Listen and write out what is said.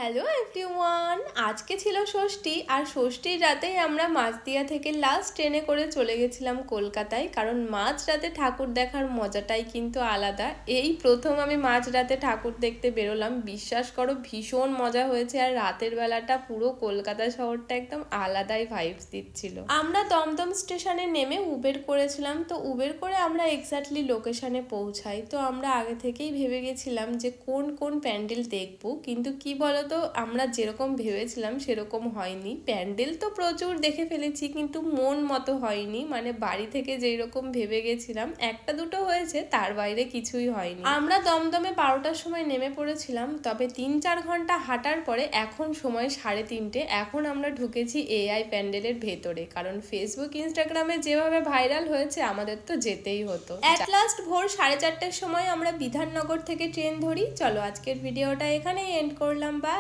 Hello everyone, আজকে ছিল ষষ্ঠী আর ষষ্ঠীর রাতেই আমরা মাঝদিয়া থেকে লাস্ট ট্রেনে করে চলে গেছিলাম কলকাতায়। কারণ মাঝরাতে ঠাকুর দেখার মজাটাই কিন্তু আলাদা। এই প্রথম আমি মাঝরাতে ঠাকুর দেখতে বেরোলাম, বিশ্বাস করো ভীষণ মজা হয়েছে। আর রাতের বেলাটা পুরো কলকাতা শহরটা একদম আলাদাই ভাইবস দিচ্ছিল। আমরা দমদম স্টেশনে নেমে উবের করেছিলাম, তো উবের করে আমরা এক্স্যাক্টলি লোকেশনে পৌঁছাই। তো আমরা আগে থেকেই ভেবে গেছিলাম যে কোন কোন প্যান্ডেল দেখবো, কিন্তু কি বলতো আমরা যেরকম ভেবেছিলাম সেরকম হয়নি। প্যান্ডেল তো প্রচুর দেখে ফেলেছি কিন্তু মন মতো হয়নি, মানে বাড়ি থেকে যেই রকম ভেবে গেছিলাম একটা দুটো হয়েছে, তার বাইরে কিছুই হয়নি। আমরা দমদমে 12টার সময় নেমে পড়েছিলাম, তবে 3-4 ঘন্টা হাঁটার পরে এখন সময় 3:30। এখন আমরা ঢুকেছি এআই প্যান্ডেলের ভেতরে, কারণ ফেসবুক ইনস্টাগ্রামে যেভাবে ভাইরাল হয়েছে আমাদের তো যেতেই হতো। অ্যাট লাস্ট ভোর 4:30টার সময় আমরা বিধাননগর থেকে ট্রেন ধরি। চলো আজকের ভিডিওটা এখানেই এন্ড করলাম। বাই।